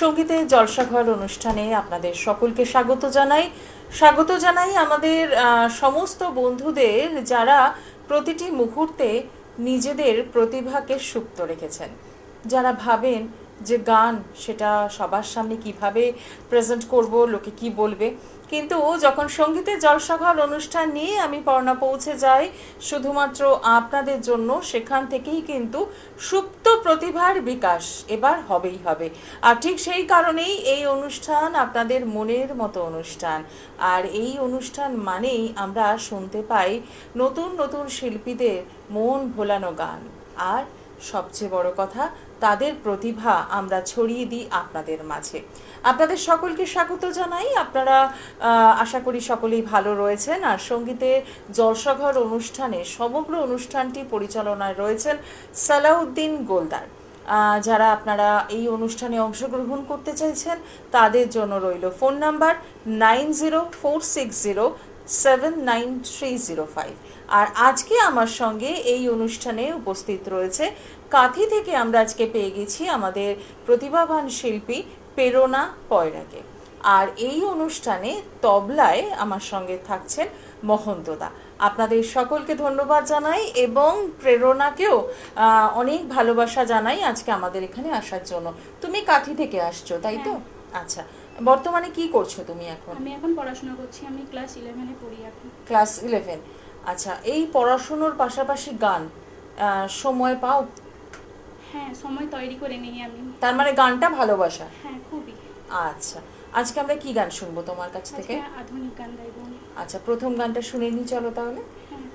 সঙ্গীতের জলসাঘর অনুষ্ঠানে আপনাদের সকলকে স্বাগত জানাই আমাদের সমস্ত বন্ধুদের যারা প্রতিটি মুহূর্তে নিজেদের প্রতিভাকে সুপ্ত রেখেছেন, যারা ভাবেন যে গান সেটা সবার সামনে কিভাবে প্রেজেন্ট করব, লোকে কি বলবে। কিন্তু যখন সঙ্গীতের জলসাঘর অনুষ্ঠান নিয়ে আমি পর্ণা পৌঁছে যাই শুধুমাত্র আপনাদের জন্য, সেখান থেকেই কিন্তু সুপ্ত প্রতিভার বিকাশ এবার হবেই হবে। আর ঠিক সেই কারণেই এই অনুষ্ঠান আপনাদের মনের মতো অনুষ্ঠান। আর এই অনুষ্ঠান মানেই আমরা শুনতে পাই নতুন নতুন শিল্পীদের মন ভোলানো গান, আর সবচেয়ে বড় কথা তাদের প্রতিভা আমরা ছড়িয়ে দিই আপনাদের মাঝে। আপনাদের সকলকে স্বাগত জানাই। আপনারা আশা করি সকলেই ভালো রয়েছেন। আর সঙ্গীতের জলসাঘর অনুষ্ঠানে সমগ্র অনুষ্ঠানটি পরিচালনায় রয়েছেন সালাউদ্দিন গোলদার। যারা আপনারা এই অনুষ্ঠানে অংশগ্রহণ করতে চাইছেন তাদের জন্য রইল ফোন নাম্বার 9046079305। আর আজকে আমার সঙ্গে এই অনুষ্ঠানে উপস্থিত রয়েছে কাঁথি থেকে আমরা আজকে পেয়ে গেছি আমাদের প্রতিভাবান শিল্পী প্রেরণা পয়রাকে। আর এই অনুষ্ঠানে তবলায় আমার সঙ্গে থাকছেন মহন্তদা। আপনাদের সকলকে ধন্যবাদ জানাই এবং প্রেরণাকেও অনেক ভালোবাসা জানাই আজকে আমাদের এখানে আসার জন্য। তুমি কাঁথি থেকে আসছো, তাই তো? আচ্ছা, বর্তমানে কি করছো তুমি এখন? আমি এখন পড়াশোনা করছি, আমি ক্লাস 11-এ পড়ি এখন। ক্লাস 11। আচ্ছা, এই পড়াশোনার পাশাপাশি গান সময় পাও? হ্যাঁ, সময় তৈরি করে নিই আমি। তার মানে গানটা ভালোবাসা? হ্যাঁ, খুবই। আচ্ছা, আজকে আমরা কি গান শুনবো তোমার কাছ থেকে? আজকে আধুনিক গান গাইবো। আচ্ছা, প্রথম গানটা শুনে নি চলো তাহলে। হ্যাঁ।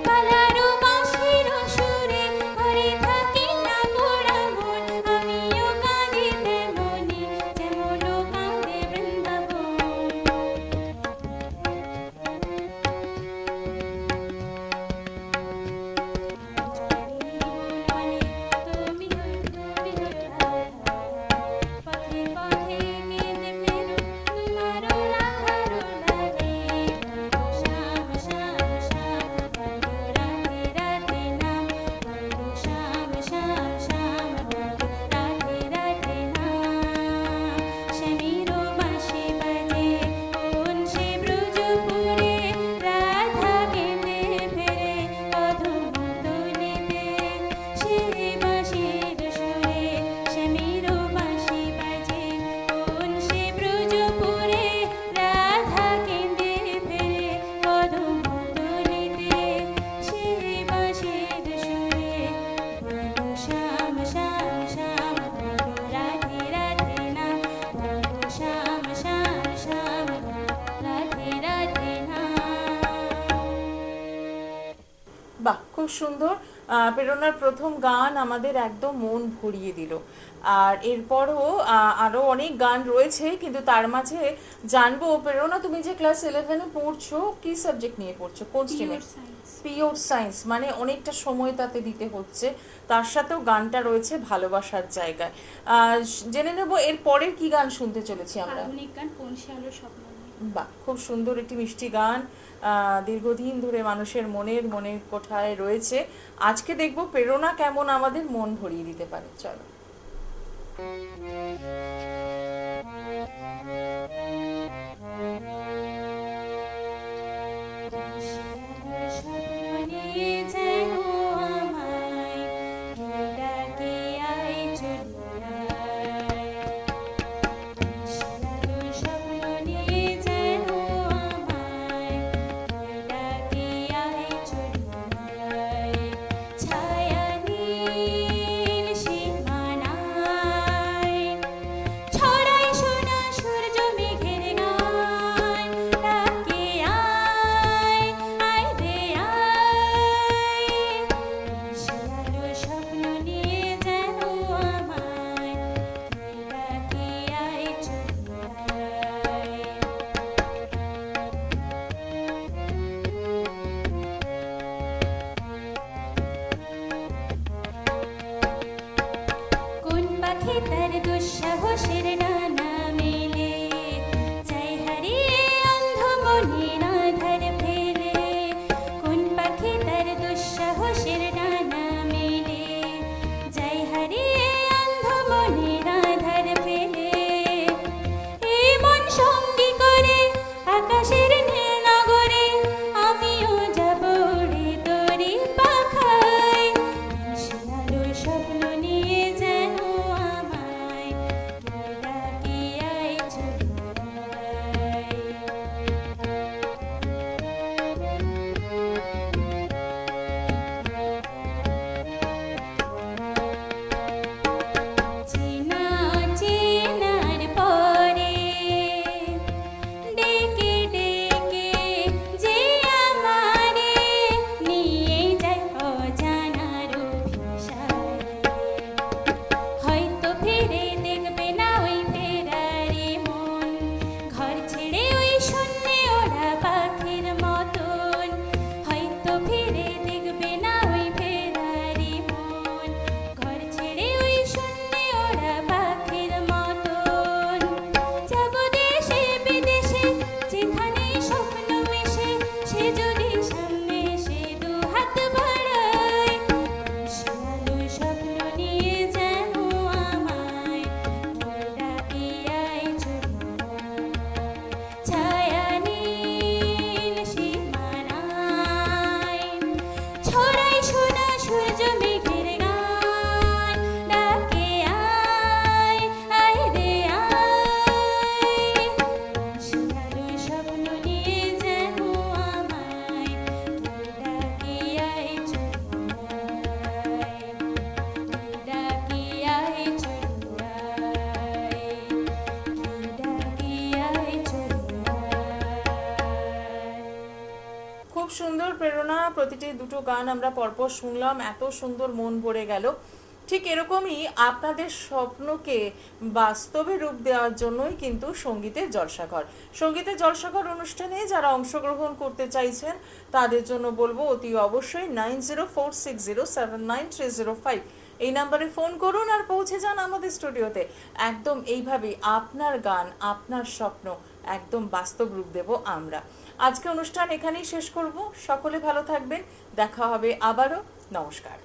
Bala বাহ, খুব সুন্দর। প্রেরণার প্রথম গান আমাদের একদম মন ভরিয়ে দিল। আর এরপরও আরো অনেক গান রয়েছে, কিন্তু তার মাঝে জানবো প্রেরণা, তুমি যে ক্লাস 11-এ পড়ছো, কি সাবজেক্ট নিয়ে পড়ছো, কোন স্ট্রিমে? Pure science. পিওর সায়েন্স, মানে অনেকটা সময় তাতে দিতে হচ্ছে, তার সাথেও গানটা রয়েছে ভালোবাসার জায়গায়। জেনে নেবো এর পরের কি গান শুনতে চলেছি আমরা। আধুনিক গান পৌঁছে আলো স্বপ্ন নিয়ে। বাহ, খুব সুন্দর একটি মিষ্টি গান, দীর্ঘদিন ধরে মানুষের মনের কোঠায় রয়েছে। আজকে দেখবো প্রেরণা কেমন আমাদের মন ভরিয়ে দিতে পারে। চলো। কোন পাখি তার দুঃসাহসের ডানা মেলে, যায় হারিয়ে অন্ধ মনের আঁধার ফেলে। কোন পাখি তার দুঃসাহসের ডানা মেলে, যায় হারিয়ে অন্ধ মনের আঁধার ফেলে। এই মন সঙ্গী করে আকাশের নীল নগরে, আমিও যাব রে তোরি পাখায়। সে আলোর স্বপ্ন নিয়ে যেন আমায় ডাকে আয় চেনা চেনার পরে ডেকে ডেকে যে আমারে নিয়ে যায় অজানার অভিসারে। হয়তো ফিরে দেখবে না ওই ফেরারি মন, ঘর ছেড়ে ওই শূন্যে ওরা পাখির মতন। হয়তো ফিরে দেখবে না ওই ফেরারি মন, ঘর ছেড়ে ওই শূন্যে ওরা পাখির মতন। যাব দেশে বিদেশে যেখানে স্বপ্ন মিশে, সে যদি সামনে সে দু হাত বাড়ায়। সে আলো স্বপ্ন নিয়ে যেন আমায় ডাকে আয় ছায়া নীল সীমানায়, ছড়াই সোনা সূর্য মেঘের গান। ডাকে আয় আয় রে আয়, সে আলো স্বপ্ন নিয়ে যেন আমায় ডাকে আয় ডাকে আয় ডাকে আয় খুব সুন্দর প্রেরণা, প্রতিটি দুটো গান আমরা পরপর শুনলাম, এত সুন্দর মন ভরে গেল। ঠিক এরকমই আপনাদের স্বপ্নকে বাস্তবে রূপ দেওয়ার জন্যই কিন্তু সঙ্গীতের জলসাঘর। সঙ্গীতের জলসাঘর অনুষ্ঠানে যারা অংশগ্রহণ করতে চাইছেন তাদের জন্য বলবো অতি অবশ্যই 9046079305 এই নাম্বারে ফোন করুন আর পৌঁছে যান আমাদের স্টুডিওতে। একদম এইভাবেই আপনার গান, আপনার স্বপ্ন একদম বাস্তব রূপ দেব আমরা। আজকে অনুষ্ঠান এখানেই শেষ করব। সকলে ভালো থাকবেন, দেখা হবে আবারও। নমস্কার।